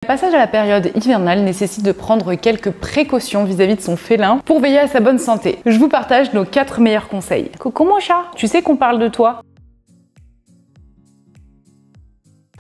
Le passage à la période hivernale nécessite de prendre quelques précautions vis-à-vis de son félin pour veiller à sa bonne santé. Je vous partage nos 4 meilleurs conseils. Coucou mon chat, tu sais qu'on parle de toi?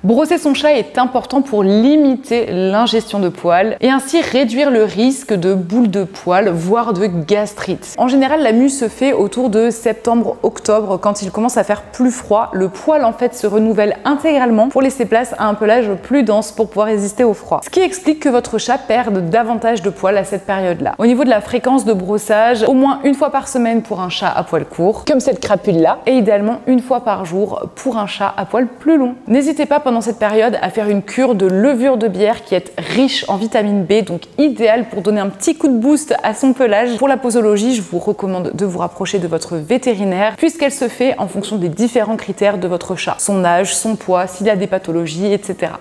Brosser son chat est important pour limiter l'ingestion de poils et ainsi réduire le risque de boules de poils, voire de gastrite. En général, la mue se fait autour de septembre-octobre quand il commence à faire plus froid. Le poil en fait se renouvelle intégralement pour laisser place à un pelage plus dense pour pouvoir résister au froid. Ce qui explique que votre chat perde davantage de poils à cette période-là. Au niveau de la fréquence de brossage, au moins une fois par semaine pour un chat à poils courts, comme cette crapule-là, et idéalement une fois par jour pour un chat à poils plus longs. N'hésitez pas pendant cette période à faire une cure de levure de bière qui est riche en vitamine B, donc idéal pour donner un petit coup de boost à son pelage. Pour la posologie, je vous recommande de vous rapprocher de votre vétérinaire puisqu'elle se fait en fonction des différents critères de votre chat. Son âge, son poids, s'il a des pathologies, etc.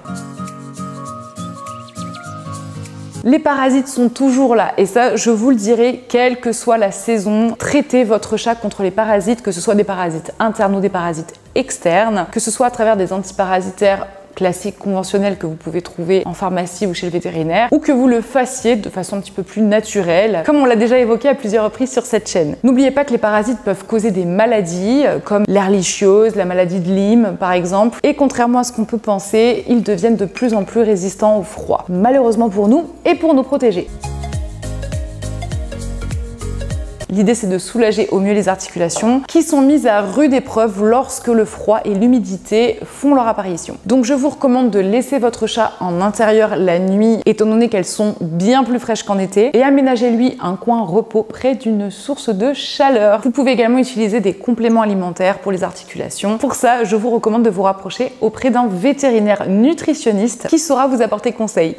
Les parasites sont toujours là et ça, je vous le dirai, quelle que soit la saison, traitez votre chat contre les parasites, que ce soit des parasites internes ou des parasites externes, que ce soit à travers des antiparasitaires classiques, conventionnels que vous pouvez trouver en pharmacie ou chez le vétérinaire, ou que vous le fassiez de façon un petit peu plus naturelle, comme on l'a déjà évoqué à plusieurs reprises sur cette chaîne. N'oubliez pas que les parasites peuvent causer des maladies, comme l'ehrlichiose, la maladie de Lyme par exemple, et contrairement à ce qu'on peut penser, ils deviennent de plus en plus résistants au froid. Malheureusement pour nous et pour nous protéger. L'idée, c'est de soulager au mieux les articulations qui sont mises à rude épreuve lorsque le froid et l'humidité font leur apparition. Donc je vous recommande de laisser votre chat en intérieur la nuit, étant donné qu'elles sont bien plus fraîches qu'en été, et aménagez-lui un coin repos près d'une source de chaleur. Vous pouvez également utiliser des compléments alimentaires pour les articulations. Pour ça, je vous recommande de vous rapprocher auprès d'un vétérinaire nutritionniste qui saura vous apporter conseil.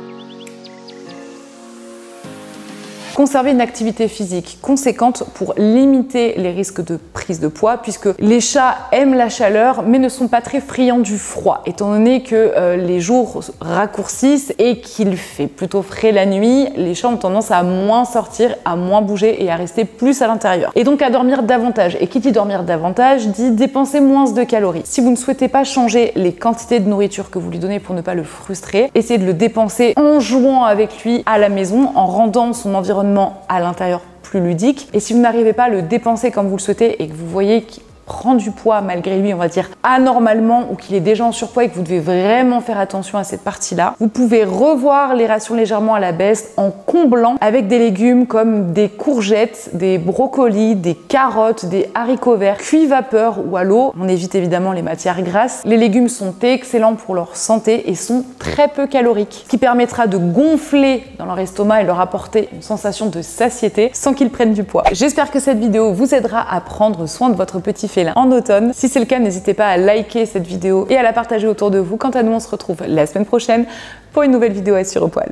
Conserver une activité physique conséquente pour limiter les risques de prise de poids, puisque les chats aiment la chaleur mais ne sont pas très friands du froid, étant donné que les jours raccourcissent et qu'il fait plutôt frais la nuit. Les chats ont tendance à moins sortir, à moins bouger et à rester plus à l'intérieur, et donc à dormir davantage. Et qui dit dormir davantage dit dépenser moins de calories. Si vous ne souhaitez pas changer les quantités de nourriture que vous lui donnez pour ne pas le frustrer, essayez de le dépenser en jouant avec lui à la maison, en rendant son environnement à l'intérieur plus ludique. Et si vous n'arrivez pas à le dépenser comme vous le souhaitez et que vous voyez qu'il prend du poids malgré lui, on va dire anormalement, ou qu'il est déjà en surpoids et que vous devez vraiment faire attention à cette partie-là, vous pouvez revoir les rations légèrement à la baisse en comblant avec des légumes comme des courgettes, des brocolis, des carottes, des haricots verts cuits vapeur ou à l'eau. On évite évidemment les matières grasses. Les légumes sont excellents pour leur santé et sont très peu caloriques, ce qui permettra de gonfler dans leur estomac et leur apporter une sensation de satiété sans qu'ils prennent du poids. J'espère que cette vidéo vous aidera à prendre soin de votre petit félin en automne. Si c'est le cas, n'hésitez pas à liker cette vidéo et à la partager autour de vous. Quant à nous, on se retrouve la semaine prochaine pour une nouvelle vidéo à Sur au poil.